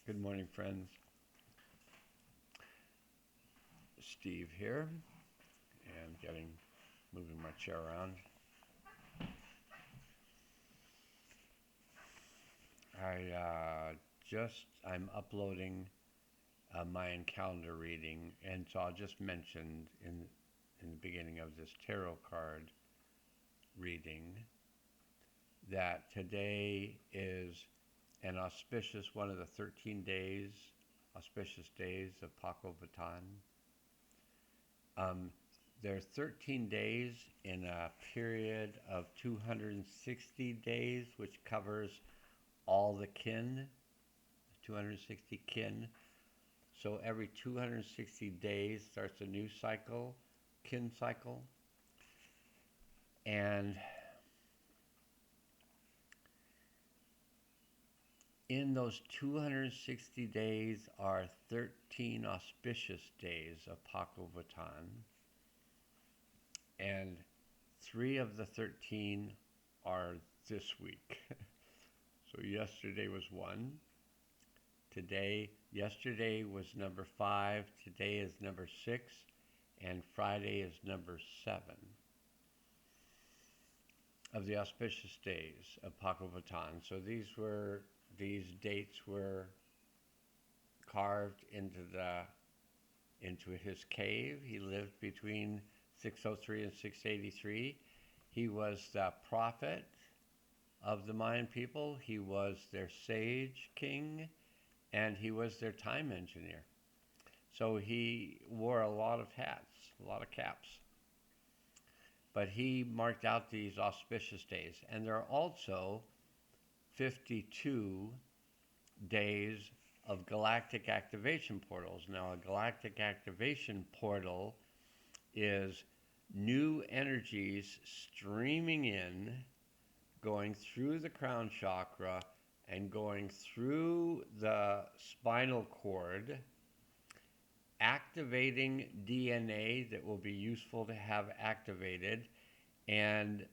Good morning, friends. Steve here, and moving my chair around. I'm uploading a Mayan calendar reading, and so I'll just mention in the beginning of this tarot card reading that today is an auspicious one of the 13 days, auspicious days of Paco Vatan. There are 13 days in a period of 260 days, which covers all the kin, 260 kin. So every 260 days starts a new cycle, kin cycle. And in those 260 days are 13 auspicious days of Paco Vatan. And 3 of the 13 are this week. So yesterday was 1. Yesterday was number 5. Today is number 6. And Friday is number 7 of the auspicious days of Paco Vatan. So these dates were carved into his cave. He lived between 603 and 683. He was the prophet of the Mayan people. He was their sage king, and he was their time engineer. So he wore a lot of hats, a lot of caps. But he marked out these auspicious days. And there are also 52 days of galactic activation portals. Now, a galactic activation portal is new energies streaming in, going through the crown chakra and going through the spinal cord, activating DNA that will be useful to have activated, and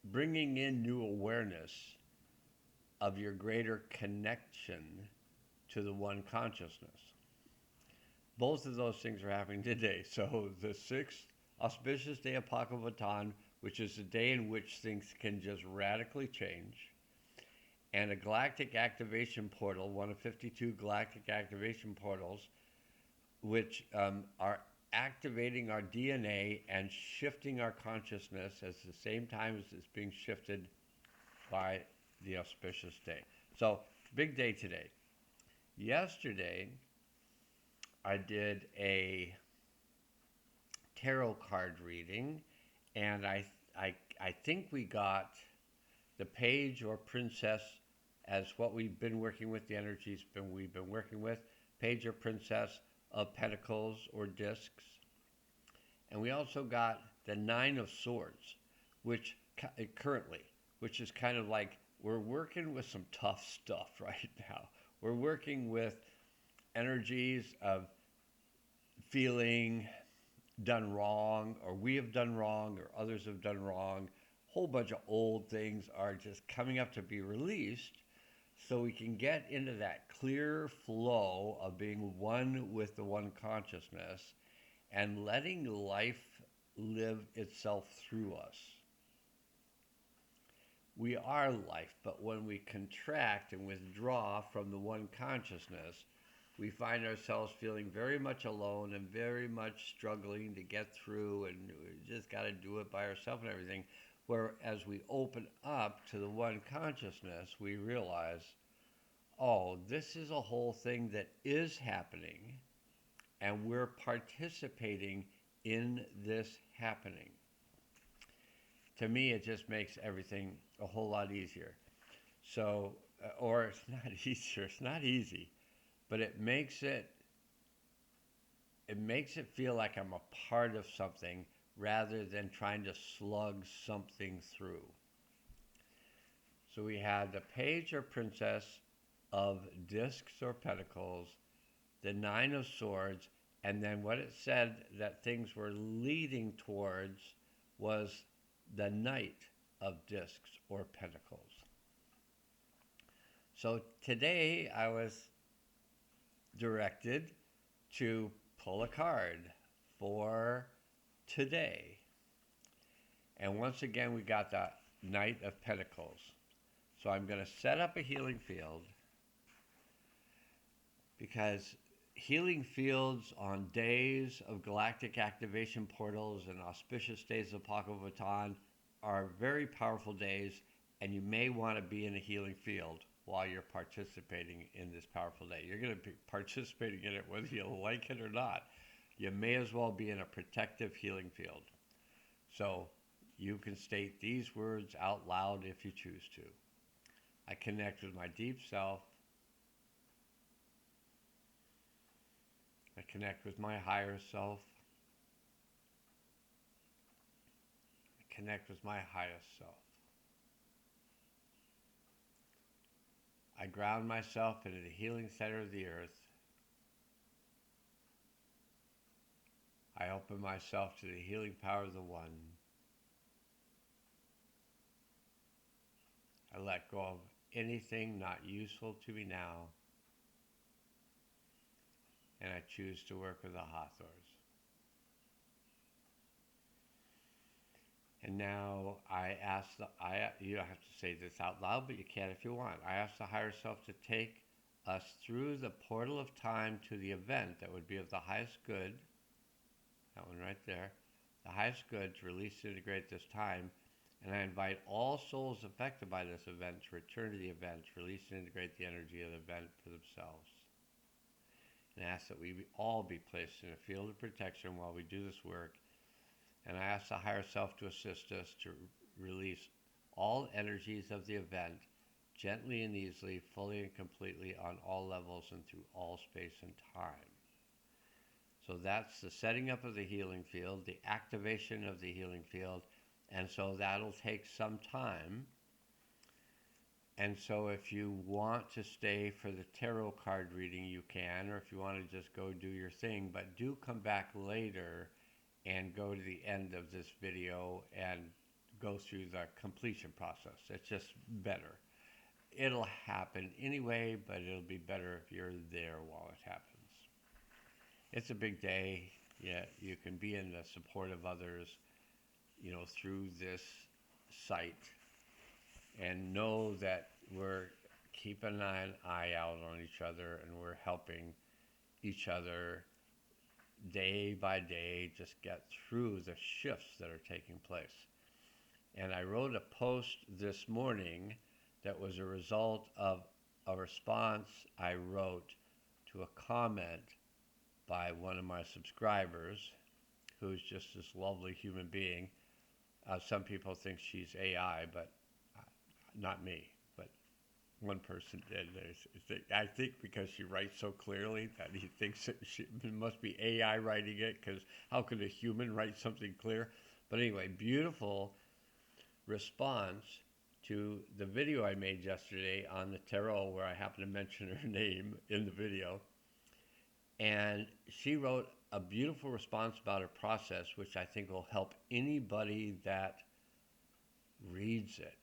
bringing in new awareness of your greater connection to the one consciousness. Both of those things are happening today. So the 6th auspicious day of Paco Vatan, which is the day in which things can just radically change, and a galactic activation portal, one of 52 galactic activation portals, which are activating our DNA and shifting our consciousness at the same time as it's being shifted by the auspicious day. So, big day today. Yesterday, I did a tarot card reading, and I think we got the page or princess as what we've been working with, the energies we've been working with, page or princess of pentacles or discs. And we also got the 9 of swords, which is kind of like we're working with some tough stuff right now. We're working with energies of feeling done wrong, or we have done wrong, or others have done wrong. A whole bunch of old things are just coming up to be released, so we can get into that clear flow of being one with the one consciousness and letting life live itself through us. We are life, but when we contract and withdraw from the one consciousness, we find ourselves feeling very much alone and very much struggling to get through, and we just got to do it by ourselves and everything. Whereas we open up to the one consciousness, we realize, oh, this is a whole thing that is happening, and we're participating in this happening. To me, it just makes everything a whole lot easier. So, or it's not easier, it's not easy, but it makes it feel like I'm a part of something rather than trying to slug something through. So we had the page or princess of discs or pentacles, the 9 of swords, and then what it said that things were leading towards was the knight of discs or pentacles. So today I was directed to pull a card for today. And once again, we got the Knight of Pentacles. So I'm going to set up a healing field because healing fields on days of galactic activation portals and auspicious days of Pakavatan are very powerful days, and you may want to be in a healing field while you're participating in this powerful day. You're going to be participating in it whether you like it or not. You may as well be in a protective healing field. So you can state these words out loud if you choose to. I connect with my deep self. I connect with my higher self. I connect with my highest self. I ground myself into the healing center of the earth. I open myself to the healing power of the One. I let go of anything not useful to me now, and I choose to work with the Hathors. And now I ask you don't have to say this out loud, but you can if you want. I ask the higher self to take us through the portal of time to the event that would be of the highest good. That one right there. The highest good to release and integrate this time. And I invite all souls affected by this event to return to the event, to release and integrate the energy of the event for themselves. And I ask that we all be placed in a field of protection while we do this work. And I ask the higher self to assist us to release all energies of the event gently and easily, fully and completely on all levels and through all space and time. So that's the setting up of the healing field, the activation of the healing field, and so that'll take some time. And so if you want to stay for the tarot card reading, you can, or if you want to just go do your thing, but do come back later and go to the end of this video and go through the completion process. It's just better. It'll happen anyway, but it'll be better if you're there while it happens. It's a big day. Yeah, you can be in the support of others, through this site, and know that we're keeping an eye out on each other and we're helping each other day by day just get through the shifts that are taking place. And I wrote a post this morning that was a result of a response I wrote to a comment by one of my subscribers, who's just this lovely human being. Some people think she's AI, but not me. But one person did. I think because she writes so clearly that he thinks it must be AI writing it, because how could a human write something clear? But anyway, beautiful response to the video I made yesterday on the tarot, where I happen to mention her name in the video. And she wrote a beautiful response about her process, which I think will help anybody that reads it.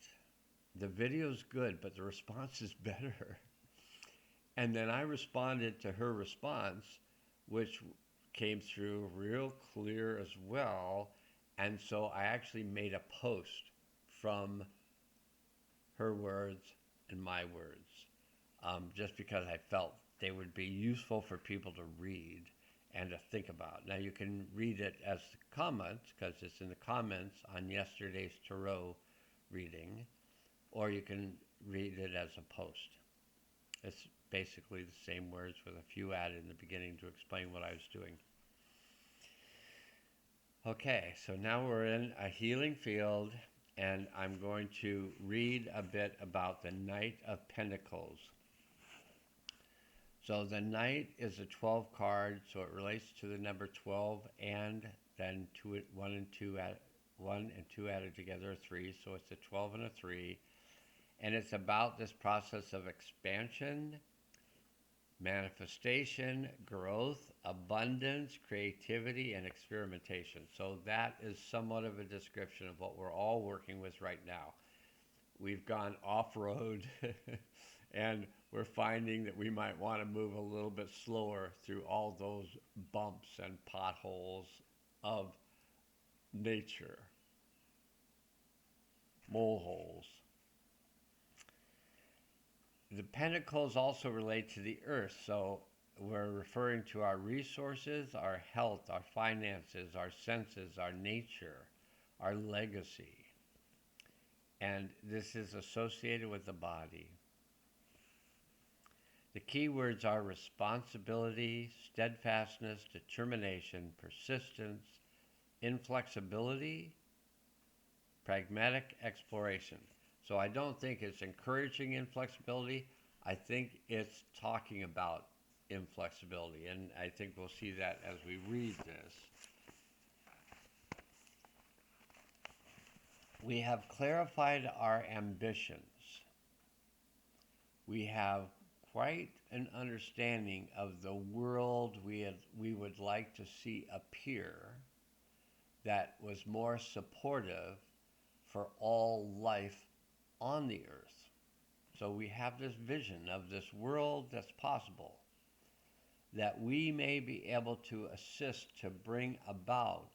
The video's good, but the response is better. And then I responded to her response, which came through real clear as well. And so I actually made a post from her words and my words, just because I felt they would be useful for people to read and to think about. Now you can read it as comments, because it's in the comments on yesterday's tarot reading, or you can read it as a post. It's basically the same words with a few added in the beginning to explain what I was doing. Okay, so now we're in a healing field, and I'm going to read a bit about the Knight of Pentacles. So the Knight is a 12 card, so it relates to the number 12, and then 1 and 2 added together are 3, so it's a 12 and a 3. And it's about this process of expansion, manifestation, growth, abundance, creativity, and experimentation. So that is somewhat of a description of what we're all working with right now. We've gone off-road And we're finding that we might want to move a little bit slower through all those bumps and potholes of nature, moleholes. The pentacles also relate to the earth, so we're referring to our resources, our health, our finances, our senses, our nature, our legacy. And this is associated with the body. The key words are responsibility, steadfastness, determination, persistence, inflexibility, pragmatic exploration. So I don't think it's encouraging inflexibility. I think it's talking about inflexibility, and I think we'll see that as we read this. We have clarified our ambitions. We have quite an understanding of the world we would like to see appear that was more supportive for all life on the earth. So we have this vision of this world that's possible, that we may be able to assist to bring about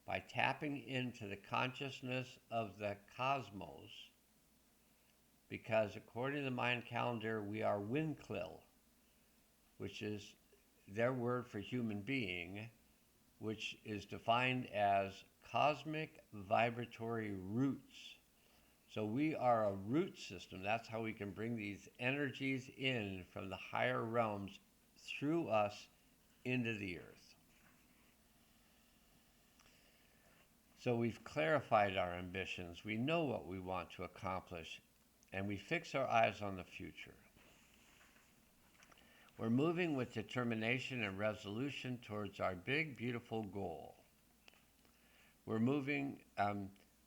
by tapping into the consciousness of the cosmos, because according to the Mayan calendar, we are Winklil, which is their word for human being, which is defined as cosmic vibratory roots. So we are a root system. That's how we can bring these energies in from the higher realms through us into the earth. So we've clarified our ambitions. We know what we want to accomplish, and we fix our eyes on the future. We're moving with determination and resolution towards our big, beautiful goal. We're moving,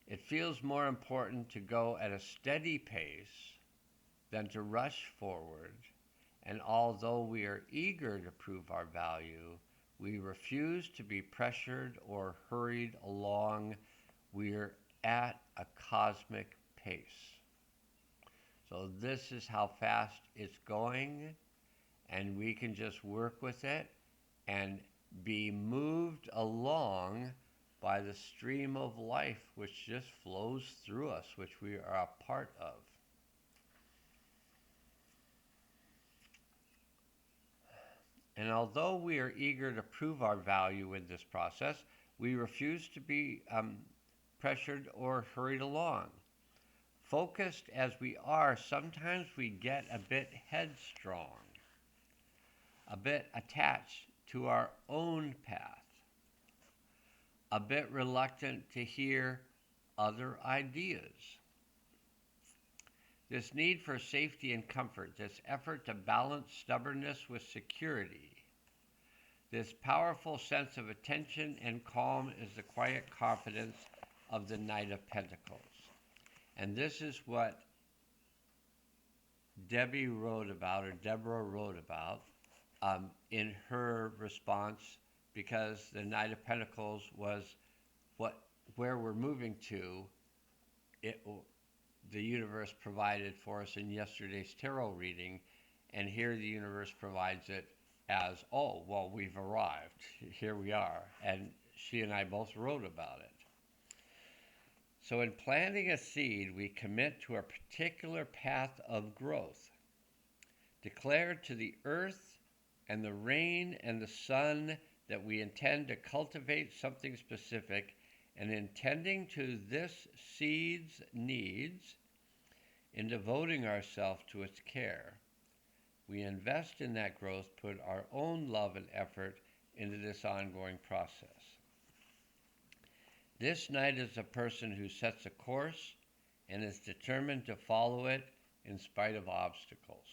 it feels more important to go at a steady pace than to rush forward. And although we are eager to prove our value, we refuse to be pressured or hurried along. We're at a cosmic pace. So this is how fast it's going, and we can just work with it and be moved along by the stream of life which just flows through us, which we are a part of. And although we are eager to prove our value in this process, we refuse to be pressured or hurried along. Focused as we are, sometimes we get a bit headstrong, a bit attached to our own path, a bit reluctant to hear other ideas. This need for safety and comfort, this effort to balance stubbornness with security, this powerful sense of attention and calm is the quiet confidence of the Knight of Pentacles. And this is what Deborah wrote about in her response, because the Knight of Pentacles was where we're moving to. The universe provided for us in yesterday's tarot reading, and here the universe provides it as, oh, well, we've arrived. Here we are. And she and I both wrote about it. So in planting a seed, we commit to a particular path of growth, declare to the earth and the rain and the sun that we intend to cultivate something specific, and intending to this seed's needs, in devoting ourselves to its care, we invest in that growth, put our own love and effort into this ongoing process. This knight is a person who sets a course and is determined to follow it in spite of obstacles.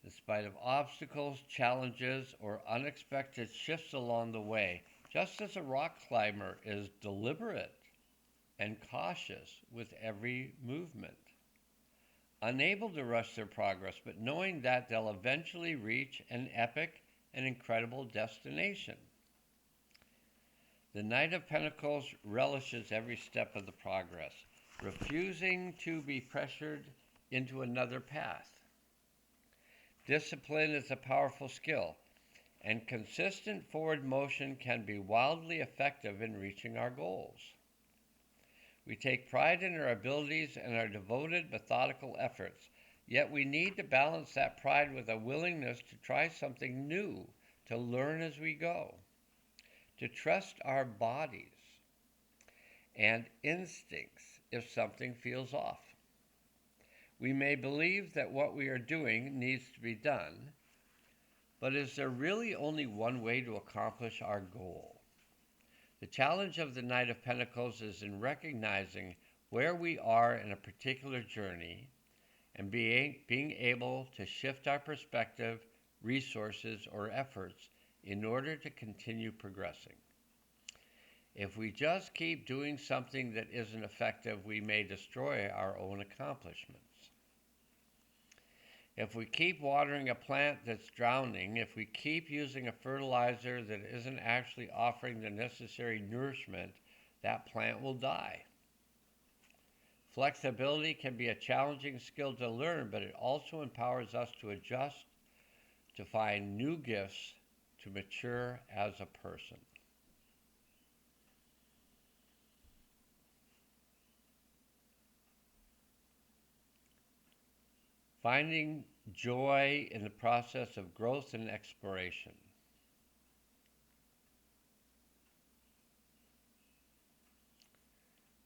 In spite of obstacles, challenges, or unexpected shifts along the way, just as a rock climber is deliberate and cautious with every movement, unable to rush their progress, but knowing that they'll eventually reach an epic and incredible destination. The Knight of Pentacles relishes every step of the progress. refusing to be pressured into another path. Discipline is a powerful skill, and consistent forward motion can be wildly effective in reaching our goals. We take pride in our abilities and our devoted, methodical efforts, yet we need to balance that pride with a willingness to try something new, to learn as we go, to trust our bodies and instincts if something feels off. We may believe that what we are doing needs to be done, but is there really only one way to accomplish our goal? The challenge of the Knight of Pentacles is in recognizing where we are in a particular journey and being able to shift our perspective, resources, or efforts in order to continue progressing. If we just keep doing something that isn't effective, we may destroy our own accomplishments. If we keep watering a plant that's drowning, if we keep using a fertilizer that isn't actually offering the necessary nourishment, that plant will die. Flexibility can be a challenging skill to learn, but it also empowers us to adjust, to find new gifts, to mature as a person. Finding joy in the process of growth and exploration.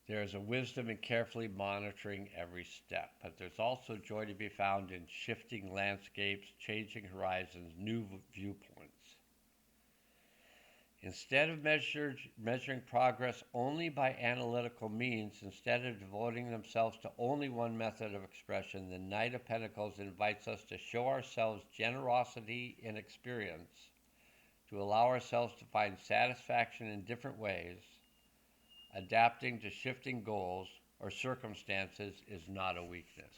There is a wisdom in carefully monitoring every step, but there's also joy to be found in shifting landscapes, changing horizons, new viewpoints. Instead of measuring progress only by analytical means, instead of devoting themselves to only one method of expression, the Knight of Pentacles invites us to show ourselves generosity in experience, to allow ourselves to find satisfaction in different ways. Adapting to shifting goals or circumstances is not a weakness.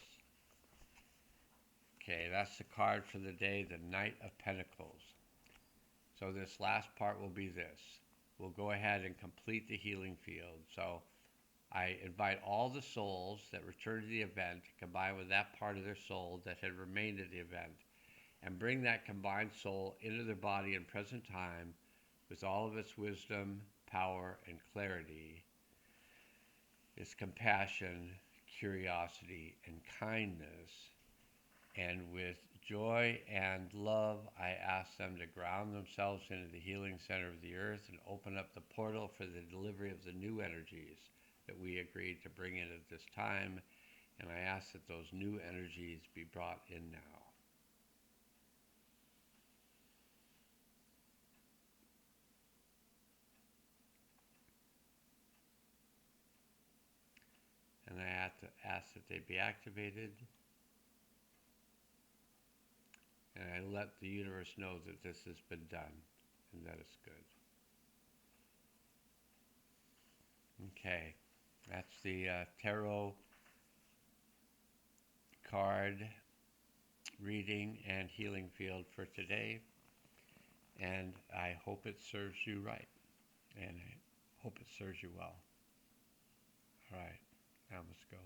Okay, that's the card for the day, the Knight of Pentacles. So this last part will be this. We'll go ahead and complete the healing field. So I invite all the souls that return to the event to combine with that part of their soul that had remained at the event and bring that combined soul into their body in present time with all of its wisdom, power, and clarity, its compassion, curiosity, and kindness. And with joy and love, I ask them to ground themselves into the healing center of the earth and open up the portal for the delivery of the new energies that we agreed to bring in at this time. And I ask that those new energies be brought in now. And I have to ask that they be activated. And I let the universe know that this has been done and that it's good. Okay, that's the tarot card reading and healing field for today. And I hope it serves you right. And I hope it serves you well. All right, now let's go.